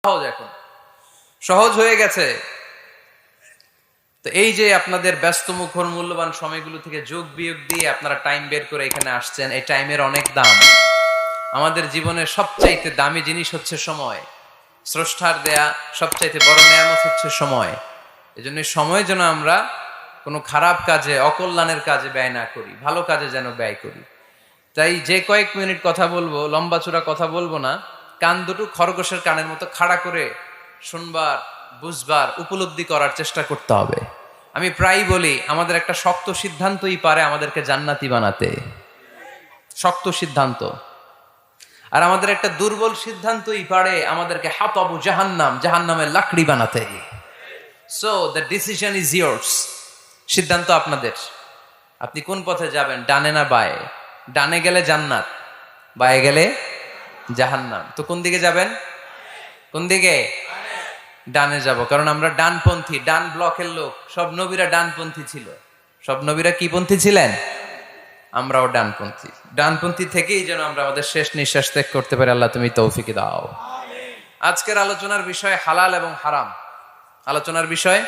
সহজ, এখন সহজ হয়ে গেছে। তো এই যে আপনাদের ব্যস্ত মুখর মূল্যবান সময়গুলো থেকে যোগ বিয়োগ দিয়ে আপনারা টাইম বের করে এখানে আসছেন, এই টাইমের অনেক দাম। আমাদের জীবনের সবচাইতে দামি জিনিস হচ্ছে সময়। স্রষ্টার দেয়া সবচাইতে বড় নেয়ামত হচ্ছে সময়। এজন্য সময় যেন আমরা কোনো খারাপ কাজে, অকল্যাণের কাজে ব্যয় না করি, ভালো কাজে যেন ব্যয় করি। তাই যে কয়েক মিনিট কথা বলবো, লম্বা চূড়া কথা বলবো না, কান দুটো খরগোশের কানের মতো খাড়া করে শুনবার, বুঝবার, উপলব্ধি করার চেষ্টা করতে হবে। আমি প্রায়ই বলি, আমাদের একটা শক্ত সিদ্ধান্তই পারে আমাদেরকে জান্নাতি বানাতে। শক্ত সিদ্ধান্ত। আর আমাদের একটা দুর্বল সিদ্ধান্তই পারে আমাদেরকে হাতাবু জাহান্নাম, জাহান্নামের লাকড়ি বানাতে। So the decision is years. সিদ্ধান্ত আপনাদের। আপনি কোন পথে যাবেন, ডানে না বায়ে? ডানে গেলে জান্নাত, বায়ে গেলে জাহান্নাম। তো কোন দিকে যাবেন? কোন দিকে? ডানে যাব, কারণ আমরা ডানপন্থী, ডান ব্লকের লোক। সব নবীরা ডানপন্থী ছিল। সব নবীরা কি পন্থী ছিলেন? আমরাও ডানপন্থী। ডানপন্থী থেকেই যেন আমরা আমাদের শেষ নিঃশ্বাস ত্যাগ করতে পারি। আল্লাহ তুমি তৌফিক দাও। আজকের আলোচনার বিষয় হালাল এবং হারাম। আলোচনার বিষয়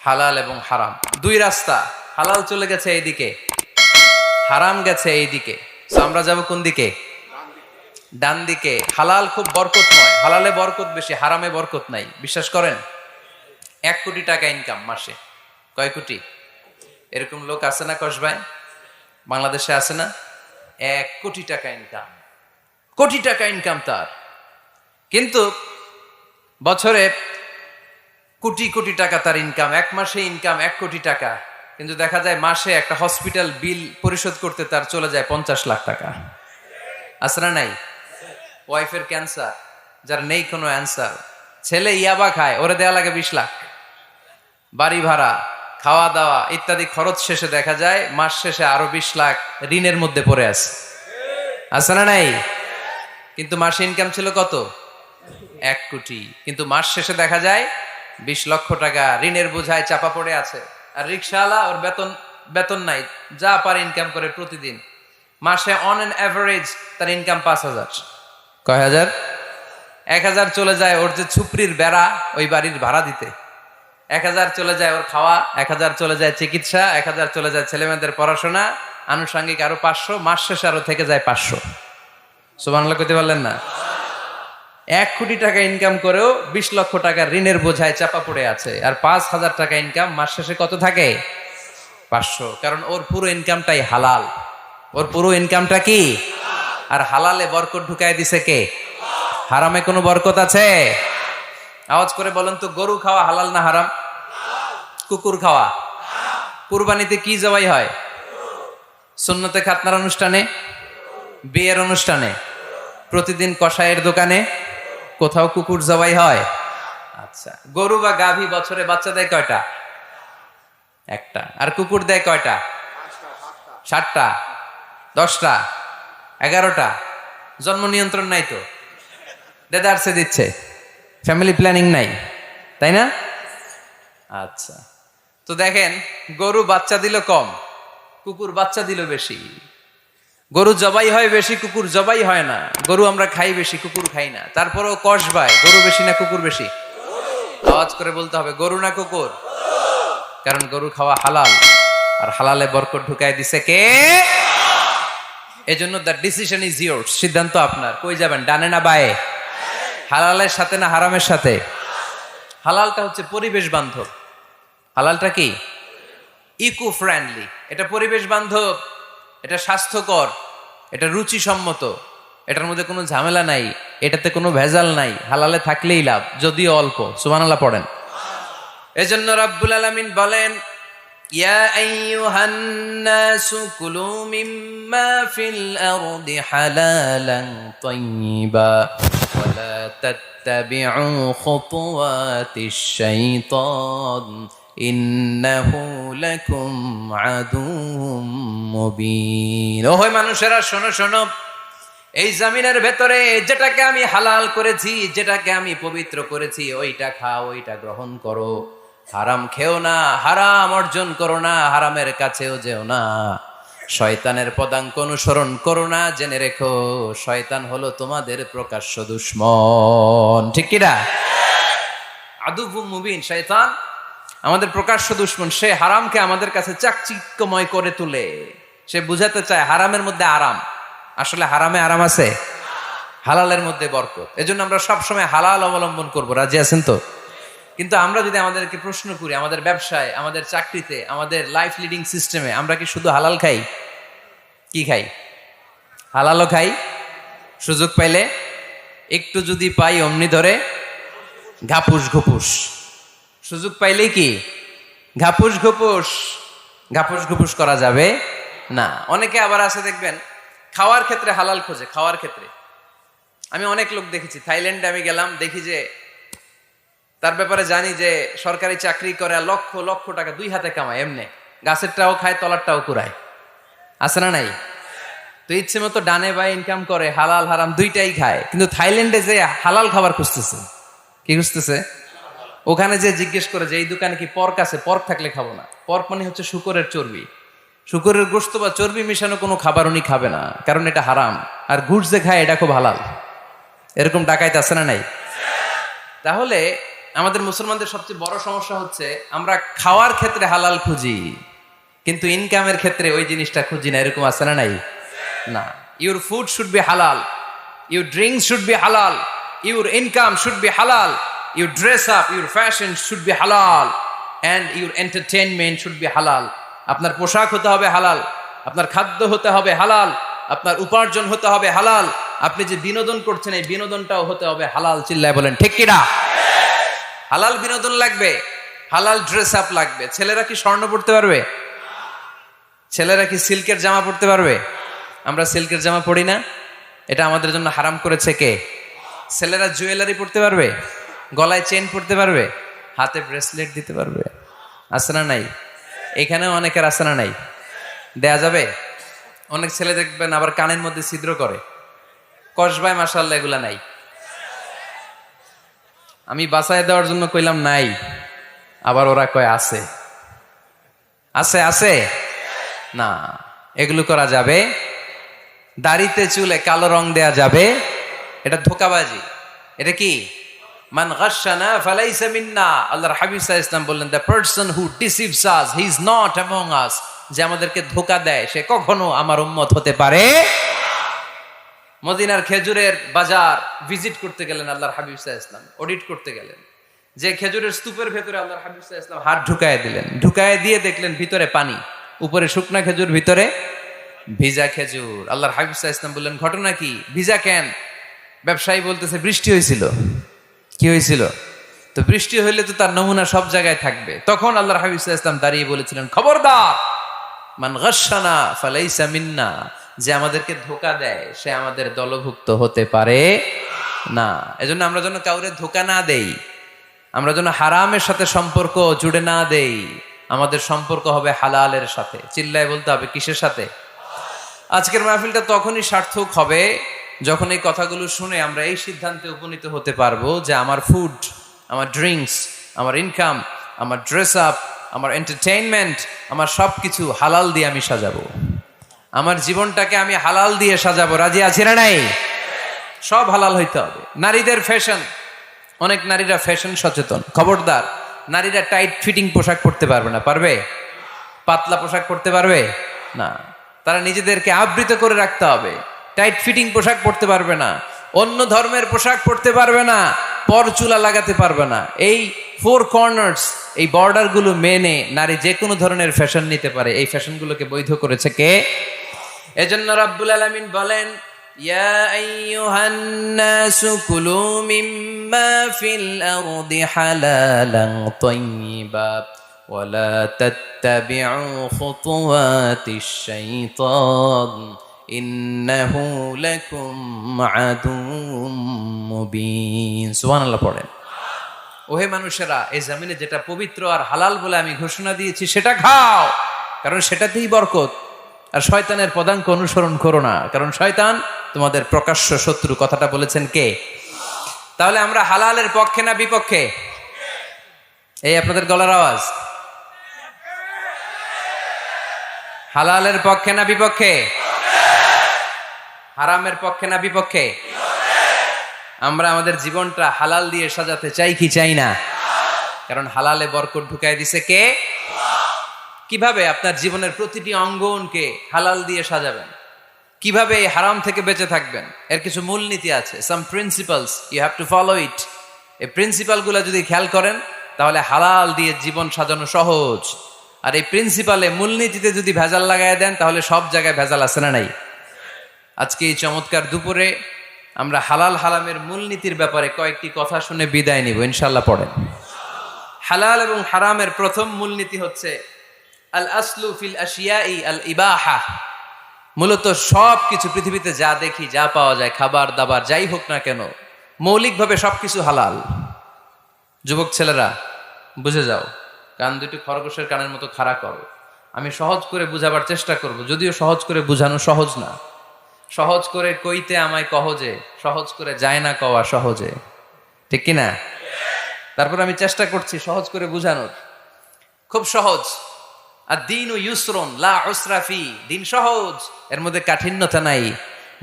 হালাল এবং হারাম। দুই রাস্তা, হালাল চলে গেছে এইদিকে, হারাম গেছে এইদিকে। তো আমরা যাব কোন দিকে? ডান দিকে। হালাল খুব বরকতময়, হালালে বরকত বেশি, হারামে বরকত নাই। বিশ্বাস করেন? 1 কোটি টাকা ইনকাম মাসে। কয় কোটি? এরকম লোক আছে না কসবায়? বাংলাদেশে আছে না? 1 কোটি টাকা ইনকাম, কোটি টাকা ইনকাম তার। কিন্তু বছরে কোটি কোটি টাকা তার ইনকাম, 1 মাসে ইনকাম 1 কোটি টাকা। কিন্তু দেখা যায় মাসে একটা হসপিটাল বিল পরিশোধ করতে তার চলে যায় 50 লাখ টাকা। আছে না নাই? ওয়াইফের ক্যান্সার, যার নেই কোনো অ্যান্সার। ছেলে ইয়াবা খায়, ওরে দেয়া লাগে 20 লাখ। বাড়ি ভাড়া, খাওয়া দাওয়া ইত্যাদি খরচ শেষে দেখা যায় মাস শেষে আরো 20 লাখ ঋণের মধ্যে পড়ে আছে না নাই? কিন্তু মাসে ইনকাম ছিল কত? 1 কোটি। কিন্তু মাস শেষে দেখা যায় 20 লক্ষ টাকা ঋণের বোঝায় চাপা পড়ে আছে। আর রিক্সাওয়ালা, ওর বেতন নাই, যা পারে ইনকাম করে প্রতিদিন। মাসে অন অ্যান অ্যাভারেজ তার ইনকাম 5,000। কয় হাজার? 1,000 চলে যায় ওর যে ছুপড়ির বেড়া, ওই বাড়ির ভাড়া দিতে। 1,000 চলে যায় ওর খাওয়া, 1,000 চলে যায় চিকিৎসা, 1,000 চলে যায় ছেলেমেয়েদের পড়াশোনা, আনুষঙ্গিক আরো 500, মাস শেষে আরো থেকে যায় 500। সুবহানাল্লাহ কইতে পারলেন না? 1 কোটি টাকা ইনকাম করেও 20 লক্ষ টাকার ঋণের বোঝায় চাপা পড়ে আছে। আর 5,000 টাকা ইনকাম, মাস শেষে কত থাকে? 500। কারণ ওর পুরো ইনকামটাই হালাল। ওর পুরো ইনকামটা কি? আর হালালে বরকত ঢুকায় দিছে কে? হারামে কোনো বরকত আছে? আওয়াজ করে বলেন তো, গরু খাওয়া হালাল না হারাম? কুকুর খাওয়া? কুরবানিতে কি জবাই হয়? সুন্নতে খাতনার অনুষ্ঠানে, বিয়ের অনুষ্ঠানে, প্রতিদিন কসাইয়ের দোকানে কোথাও কুকুর জবাই হয়? আচ্ছা, গরু বা গাভী বছরে বাচ্চা দেয় কয়টা? একটা। আর কুকুর দেয় কয়টা? 7টা, 10টা, 11টা। জন্ম নিয়ন্ত্রণ নাই তো, দেদারসে দিচ্ছে, ফ্যামিলি প্ল্যানিং নাই, তাই না? আচ্ছা, তো দেখেন, গরু বাচ্চা দিল কম, কুকুর বাচ্চা দিল বেশি। গরু জবাই হয় বেশি, কুকুর জবাই হয় না। গরু আমরা খাই বেশি, কুকুর খাই না। তারপরেও কসবায় গরু বেশি না কুকুর বেশি? আওয়াজ করে বলতে হবে, গরু না কুকুর? কারণ গরু খাওয়া হালাল, আর হালালে বরকত ঢুকায় দিছে কে? এজন্য দ্য ডিসিশন ইজ ইয়ার্স। সিদ্ধান্ত আপনার। কই যাবেন, ডানে না বায়ে? হালালের সাথে না হারামের সাথে? হালালটা হচ্ছে পরিবেশ বান্ধব। হালালটা কি? Eco friendly. এটা পরিবেশ বান্ধব, এটা স্বাস্থ্যকর, এটা রুচিসম্মত, এটার মধ্যে কোনো ঝামেলা নাই, এটাতে কোনো ভেজাল নাই। হালালে থাকলেই লাভ, যদিও অল্প। সুবহানাল্লাহ পড়েন। এজন্য রাব্বুল আলামিন বলেন, ইয়া আইয়ুহান নাসু কুলু মিম্মা ফিল আরদি হালালান তাইয়্যিবা ওয়া লা তাত্তাবিউ খুতুওয়াতিশ শাইতান ইন্নাহু লাকুম আদুউম মুবিন। ও হয় মানুষেরা, শোনো শোনো, এই জমিনের ভেতরে যেটাকে আমি হালাল করেছি, যেটাকে আমি পবিত্র করেছি, ওইটা খাও, ওইটা গ্রহণ করো। হারাম খেও না, হারাম অর্জন করো না, হারামের কাছেও যেও না। শয়তানের পদাঙ্ক অনুসরণ করো না, জেনে রেখো শয়তান হলো তোমাদের প্রকাশ্য দুশমন। ঠিক কিনা? আদুবুম মুবিন। শয়তান আমাদের প্রকাশ্য দুশমন। সে হারামকে আমাদের কাছে চাকচিক্যময় করে তুলে। সে বুঝাতে চায় হারামের মধ্যে আরাম, আসলে হারামে আরাম আছে, হালালের মধ্যে বরকত। এজন্য আমরা সবসময় হালাল অবলম্বন করবো। রাজি আছেন তো? কিন্তু আমরা যদি আমাদেরকে প্রশ্ন করি, আমাদের ব্যবসায়, আমাদের চাকরিতে, আমাদের লাইফ লিডিং সিস্টেমে আমরা কি শুধু হালাল খাই? কি খাই? হালালও খাই, সুযোগ পাইলে একটু যদি পাই অমনি ধরে ঘাপুস ঘুপুস। সুযোগ পাইলেই কি ঘাপুস ঘুপুস। ঘাপুস ঘুপুস করা যাবে না। অনেকে আবার আছে দেখবেন খাওয়ার ক্ষেত্রে হালাল খোঁজে। খাওয়ার ক্ষেত্রে আমি অনেক লোক দেখেছি। থাইল্যান্ডে আমি গেলাম, দেখি যে তার ব্যাপারে জানি যে সরকারি চাকরি করে, লক্ষ লক্ষ টাকা দুই হাতে কামায়, এমনি গাছেরটাও খায় তলারটাও কুড়ায়। আছে না নাই? তো ইচ্ছে মতো ডানে বাই ইনকাম করে, হালাল হারাম দুইটাই খায়। কিন্তু থাইল্যান্ডে যে হালাল খাবার খুঁজতেছে। কি খুঁজতেছে? ওখানে যে জিজ্ঞেস করে যে এই দোকানে কি পর্ক আছে? পর্ক থাকলে খাবো না। পর্ক মানে হচ্ছে শুকরের চর্বি। শুকরের গোশত বা চর্বি মিশানো কোনো খাবার উনি খাবে না, কারণ এটা হারাম। আর ঘুষ যে খায় এটা খুব হালাল। এরকম ডাকাইতে আছে না নাই? তাহলে আমাদের মুসলমানদের সবচেয়ে বড় সমস্যা হচ্ছে আমরা খাওয়ার ক্ষেত্রে হালাল খুঁজি, কিন্তু ইনকামের ক্ষেত্রে ওই জিনিসটা খুঁজি না। এরকম আছে না নাই? না। Your food should be halal, your drinks should be halal, your income should be halal, your dress up, your fashion should be halal, and your entertainment should be halal. আপনার পোশাক হতে হবে হালাল, আপনার খাদ্য হতে হবে হালাল, আপনার উপার্জন হতে হবে হালাল, আপনি যে বিনোদন করছেন এই বিনোদনটাও হতে হবে হালাল। চিল্লায় বলেন ঠিক কিনা? হালাল বিনোদন লাগবে, হালাল ড্রেস আপ লাগবে। ছেলেরা কি স্বর্ণ পড়তে পারবে? ছেলেরা কি সিল্কের জামা পড়তে পারবে? আমরা সিল্কের জামা পড়ি না, এটা আমাদের জন্য হারাম করেছে কে? ছেলেরা জুয়েলারি পড়তে পারবে? গলায় চেন পড়তে পারবে? হাতে ব্রেসলেট দিতে পারবে? আছে না নাই? এখানেও অনেকের আছে না নাই? দেয়া যাবে? অনেক ছেলে দেখবেন আবার কানের মধ্যে ছিদ্র করে। কসবায় মাশাআল্লাহ এগুলা নাই। আমি বাঁচায় দেওয়ার জন্য কইলাম নাই, আবার ওরা কয় আছে। আছে আছে না, এগুলো করা যাবে? দাড়িতে চুলে কালো রং দেয়া যাবে? এটা ধোঁকাবাজি। এটা কি? মান গাশশানা ফালাইসা মিন্না। আল্লাহর হাবিব সাল্লাল্লাহু আলাইহি ওয়াসাল্লাম বললেন, the person who deceives us he is not among আস। যে আমাদেরকে ধোঁকা দেয় সে কখনো আমার উম্মত হতে পারে। মদিনার খেজুরের বাজার ভিজিট করতে গেলেন আল্লাহর হাবিব সাল্লাল্লাহু আলাইহি ওয়াসাল্লাম, অডিট করতে গেলেন। যে খেজুরের স্তূপের ভেতরে আল্লাহর হাবিব সাল্লাল্লাহু আলাইহি ওয়াসাল্লাম হাত ঢুকায় দিলেন। ঢুকায় দিয়ে দেখলেন ভিতরে পানি, উপরে শুকনা খেজুর, ভিতরে ভিজা খেজুর। আল্লাহর হাবিব সাল্লাল্লাহু আলাইহি ওয়াসাল্লাম বললেন, ঘটনা কি? ভিজা কেন? ব্যবসায়ী বলতেছে বৃষ্টি হয়েছিল। কি হয়েছিল? তো বৃষ্টি হইলে তো তার নমুনা সব জায়গায় থাকবে। তখন আল্লাহর হাবিব সাল্লাল্লাহু আলাইহি ওয়াসাল্লাম দাঁড়িয়ে বলেছিলেন, খবরদার, মান গাশশানা ফালাইসা মিন্না। যে আমাদেরকে ধোঁকা দেয় সে আমাদের দলভুক্ত হতে পারে না। এজন্য আমরা যেন কাউরে ধোঁকা না দেই, আমরা যেন হারামের সাথে সম্পর্ক জুড়ে না দেই। আমাদের সম্পর্ক হবে হালালের সাথে। চিল্লায় বলতে হবে কিসের সাথে? আজকের মাহফিলটা তখনই সার্থক হবে যখন এই কথাগুলো শুনে আমরা এই সিদ্ধান্তে উপনীত হতে পারবো যে আমার ফুড, আমার ড্রিঙ্কস, আমার ইনকাম, আমার ড্রেস আপ, আমার এন্টারটেইনমেন্ট, আমার সব কিছু হালাল দিয়ে আমি সাজাবো। আমার জীবনটাকে আমি হালাল দিয়ে সাজাবো। রাজি আছি না নাই? সব হালাল হইতে হবে। নারীদের ফ্যাশন, অনেক নারীরা ফ্যাশন সচেতন। খবরদার, নারীরা টাইট ফিটিং পোশাক পরতে পারবে না। পারবে? পাতলা পোশাক পরতে পারবে না। তারা নিজেদেরকে আবৃত করে রাখতে হবে। টাইট ফিটিং পোশাক পরতে পারবে না, অন্য ধর্মের পোশাক পরতে পারবে না, পর চুলা লাগাতে পারবে না। এই ফোর কর্নার্স, এই বর্ডার গুলো মেনে নারী যে কোনো ধরনের ফ্যাশন নিতে পারে। এই ফ্যাশনগুলোকে বৈধ করেছে কে? এজন্য রাব্বুল আলামিন বলেন, ইয়া আইয়ুহান নাসু কুলু মিম্মা ফিল আরদি হালালান তাইয়্যিবা ওয়ালা তাত্তাবিউ খুতুওয়াতিশ শাইতান ইন্নাহু লাকুম আদুউম মুবিন। সুবহানাল্লাহ পড়েন। ওহে মানুষেরা, এই জমিনে যেটা পবিত্র আর হালাল বলে আমি ঘোষণা দিয়েছি সেটা খাও, কারণ সেটাতেই বরকত। আর শয়তানের পদাঙ্ক অনুসরণ করো না, কারণ শয়তান তোমাদের প্রকাশ্য শত্রু। কথাটা বলেছেন কে? তাহলে আমরা হালালের পক্ষে না বিপক্ষে? এই আপনাদের গলার আওয়াজ। হালালের পক্ষে না বিপক্ষে? হারামের পক্ষে না বিপক্ষে? আমরা আমাদের জীবনটা হালাল দিয়ে সাজাতে চাই কি চাই না? কারণ হালালে বরকত ঢুকাই দিছে কে? কিভাবে আপনার জীবনের প্রতিটি অঙ্গনকে হালাল দিয়ে সাজাবেন, কিভাবে এই হারাম থেকে বেঁচে থাকবেন, এর কিছু মূলনীতি আছে। Some principles, you have to follow it. এই প্রিন্সিপালগুলো যদি খেয়াল করেন তাহলে হালাল দিয়ে জীবন সাজানো সহজ। আর এই প্রিন্সিপালে, মূলনীতিতে যদি ভেজাল লাগাই দেন তাহলে সব জায়গায় ভেজাল আছে না নাই? আজকে এই চমৎকার দুপুরে আমরা হালাল হারামের মূলনীতির ব্যাপারে কয়েকটি কথা শুনে বিদায় নিব ইনশাল্লাহ। পড়েন। হালাল এবং হারামের প্রথম মূলনীতি হচ্ছে আল আসলু ফিল আশিয়াই আল ইবাহা। মূলত সব কিছু পৃথিবীতে যা দেখি, যা পাওয়া যায়, খাবার দাবার যাই হোক না কেন, মৌলিকভাবে সবকিছু হালাল। যুবক ছেলেরা বুঝে যাও, কান দুটো খরগোশের কানের মতো খাড়া করো। আমি সহজ করে বুঝাবার চেষ্টা করব, যদিও সহজ করে বুঝানো সহজ না। সহজ করে কইতে আমায় কহজে, সহজ করে যায় না কওয়া সহজে, ঠিক কিনা? তারপর আমি চেষ্টা করছি সহজ করে বুঝানোর। খুব সহজ। আর দিন ও ইউসরুন লা উসরা ফি, দিন সহজ, এর মধ্যে কাঠিন্যতা নাই।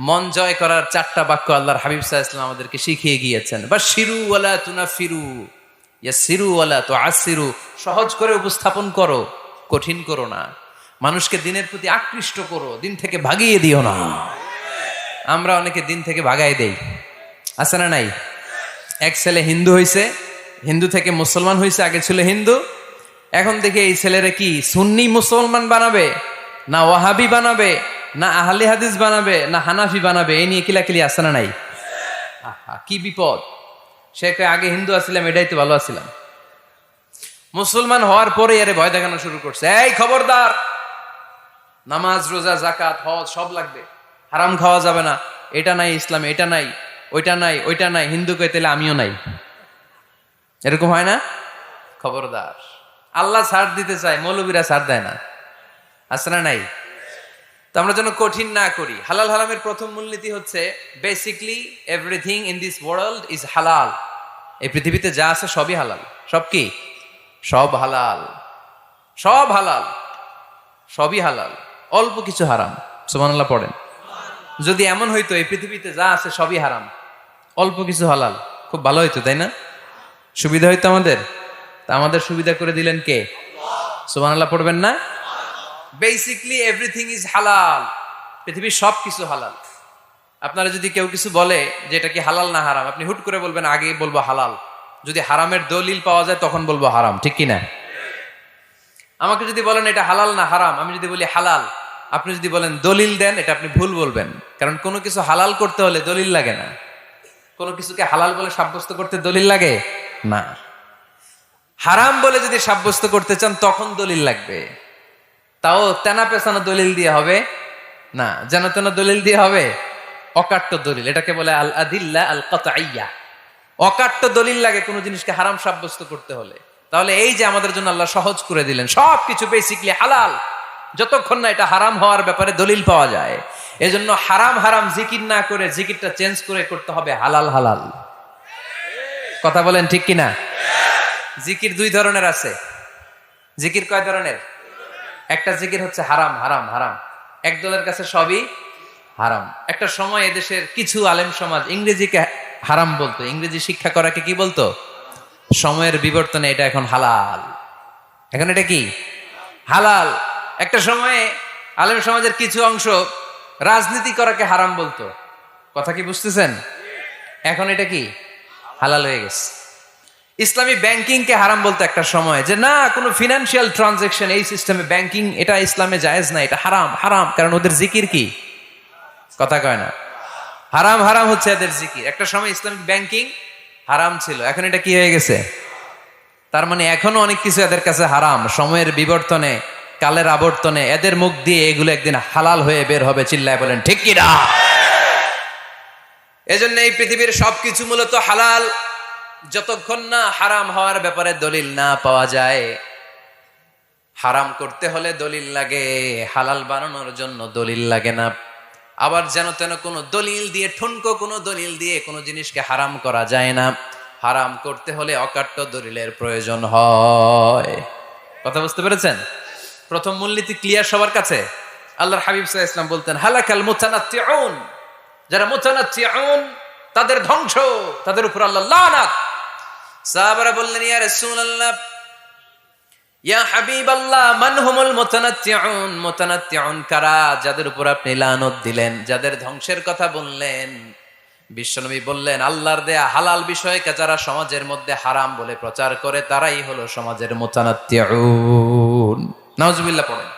মন জয় করার 4টা বাক্য আল্লাহর হাবিব সাল্লাল্লাহু আলাইহি ওয়াসাল্লাম আমাদেরকে শিখিয়ে গিয়েছেন। বাশিরু ওয়ালা তুনাফিরু, ইয়াসিরু ওয়ালা তুআসিরু। সহজ করে উপস্থাপন করো, কঠিন করো না। মানুষকে দিনের প্রতি আকৃষ্ট করো, দিন থেকে ভাগিয়ে দিও না। আমরা অনেকে দিন থেকে ভাগাই দেই, আছে না নাই? এক ছেলে হিন্দু হইছে, হিন্দু থেকে মুসলমান হইছে, আগে ছিল হিন্দু, এখন দেখে এই ছেলেরা কি সুন্নি মুসলমান বানাবে, না ওয়াহাবি বানাবে, না আহলে হাদিস বানাবে, না হানাফি বানাবে, এই নিয়ে কিলাকিলি আছে না নাই? আহা, কি বিপদ! সে আগে হিন্দু আছিলাম, এটাই তো ভালো আছিলাম। মুসলমান হওয়ার পরে এর ভয় দেখানো শুরু করছে, এই খবরদার, নামাজ রোজা জাকাত হজ সব লাগবে, হারাম খাওয়া যাবে না, এটা নাই ইসলামে, এটা নাই, ওইটা নাই, ওইটা নাই। হিন্দু কই তাহলে আমিও নাই, এরকম হয় না? খবরদার। আল্লাহ ছাড় দিতে চায়, মৌলবীরা ছাড় দেয় না, আছে না নাই? তো আমরা যেন কঠিন না করি। হালাল হারামের প্রথম মূলনীতি হচ্ছে basically everything in this world is হালাল। এই পৃথিবীতে যা আছে সবই হালাল। সব কি? সব হালাল, সব হালাল, সবই হালাল, অল্প কিছু হারাম। সুবহানাল্লাহ পড়েন। যদি এমন হইতো এই পৃথিবীতে যা আছে সবই হারাম, অল্প কিছু হালাল, খুব ভালো হইতো, তাই না? সুবিধা হইতো আমাদের। তা আমাদের সুবিধা করে দিলেন কে? সুবহানাল্লাহ পড়বেন না? বেসিকলি এভরিথিং ইজ হালাল। পৃথিবীর সব কিছু হালাল। আপনারা যদি কেউ কিছু বলে যে এটা কি হালাল না হারাম, আপনি হুট করে বলবেন আগে বলবো হালাল। যদি হারামের দলিল পাওয়া যায় তখন বলবো হারাম, ঠিক কিনা? আমাকে যদি বলেন এটা হালাল না হারাম, আমি যদি বলি হালাল, আপনি যদি বলেন দলিল দেন, এটা আপনি ভুল বলবেন। কারণ কোনো কিছু হালাল করতে হলে দলিল লাগে না। কোনো কিছুকে হালাল বলে সাব্যস্ত করতে দলিল লাগে না। হারাম বলে যদি সাব্যস্ত করতে চান তখন দলিল লাগবে, তাও তেনা পেছানো দলিল দিয়ে হবে না, যেন তেন দলিল দিয়ে হবে, অকাট্য দলিল। এটাকে বলে আল আদিল্লা আল কাতঈয়া। অকাট্য দলিল লাগে কোনো জিনিসকে হারাম সাব্যস্ত করতে হলে। তাহলে এই যে আমাদের জন্য আল্লাহ সহজ করে দিলেন, সবকিছু বেসিকলি হালাল যতক্ষণ না এটা হারাম হওয়ার ব্যাপারে দলিল পাওয়া যায়। এজন্য হারাম হারাম জিকির না করে জিকিরটা চেঞ্জ করে করতে হবে হালাল হালাল। কথা বলেন ঠিক কিনা? জিকির 2 ধরনের আছে। জিকির কয় ধরনের? একটা জিকির হচ্ছে হারাম হারাম হারাম, একদলের কাছে সবই হারাম। একটা সময় এদেশের কিছু আলেম সমাজ ইংরেজিকে হারাম বলতো, ইংরেজি শিক্ষা করাকে কি বলতো? সময়ের বিবর্তনে এটা এখন হালাল। এখন এটা কি? হালাল। একটা সময়ে আলেম সমাজের কিছু অংশ রাজনীতি করাকে হারাম বলতো। কথা কি বুঝতেছেন? এখন এটা কি? হালাল হয়ে গেছে। ইসলামী ব্যাংকিংকে হারাম বলতো একটা সময়, যে না, কোনো ফিনান্সিয়াল ট্রানজাকশন এই সিস্টেমে ব্যাংকিং এটা ইসলামে জায়েজ না, এটা হারাম হারাম। কারণ ওদের জিকির কি? কথা কয় না। হারাম হারাম হচ্ছে এদের জিকির। একটা সময় ইসলামিক ব্যাংকিং হারাম ছিল, এখন এটা কি হয়ে গেছে? তার মানে এখনো অনেক কিছু এদের কাছে হারাম। সময়ের বিবর্তনে, কালের আবর্তনে এদের মুখ দিয়ে এগুলো একদিন হালাল হয়ে বের হবে। চিল্লায় বলেন ঠিক কি না? এজন্য এই পৃথিবীর সবকিছু মূলত হালাল যতক্ষণ না হারাম হওয়ার ব্যাপারে দলিল না পাওয়া যায়। হারাম করতে হলে দলিল লাগে, হালাল বানানোর জন্য দলিল লাগে না। আবার যেন তেন কোনো দলিল দিয়ে, ঠুনকো কোনো দলিল দিয়ে কোনো জিনিসকে হারাম করা যায় না। হারাম করতে হলে অকাট্য দলিলের প্রয়োজন হয়। কথা বুঝতে পেরেছেন? প্রথম মূলনীতি ক্লিয়ার সবার কাছে? আল্লাহর হাবিব সাল্লাল্লাহু আলাইহি ওয়াসাল্লাম বলতেন, হালাকাল মুতানাত্তিউন, যারা মুতানাত্তিউন তাদের ধ্বংস, তাদের উপর আল্লাহ লানাত। সাহাবারা বললেন, ইয়া রাসূলুল্লাহ, ইয়া হাবিবাল্লাহ, মান হুমুল মুতানাত্তিউন? মুতানাত্তিউন কারা, যাদের উপর আপনি লানত দিলেন, যাদের ধ্বংসের কথা বললেন? বিশ্বনবী বললেন, আল্লাহর দেয়া হালাল বিষয়কে যারা সমাজের মধ্যে হারাম বলে প্রচার করে তারাই হলো সমাজের মুতানাত্তিউন। নাউজুবিল্লাহ পড়েন।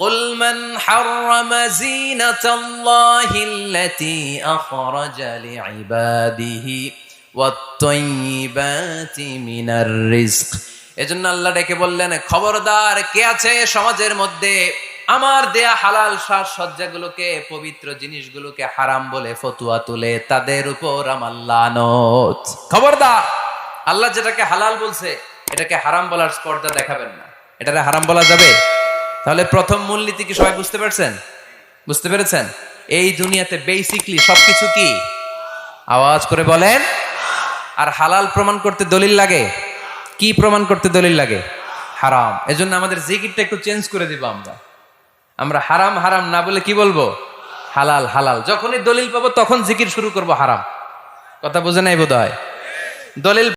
قل من حرم زينة الله التي أخرج لعباده والطيبات من الرزق। এজন্য আল্লাহ ডেকে বললেন, খবরদার, কে আছে সমাজের মধ্যে আমার দেয়া হালাল সাজসজ্জাগুলোকে, পবিত্র জিনিসগুলোকে হারাম বলে ফতুয়া তুলে, তাদের উপর আমার লানত। খবরদার, আল্লাহ যেটাকে হালাল বলছে এটাকে হারাম বলার স্পর্ধা দেখাবেন না। এটাকে হারাম বলা যাবে? তাহলে প্রথম মূলনীতি কি সবাই বুঝতে পারছেন? বুঝতে পেরেছেন? এই দুনিয়াতে বেসিকলি সবকিছু কি? আওয়াজ করে বলেন। আর হালাল প্রমাণ করতে দলিল লাগে? কি প্রমাণ করতে দলিল লাগে? হারাম। এজন্য আমাদের জিকিরটা একটু চেঞ্জ করে দিব। আমরা হারাম হারাম না বলে কি বলবো? হালাল হালাল। যখনই দলিল পাবো তখন জিকির শুরু করব হারাম। কথা বুঝে নাই বোধহয়? দলিল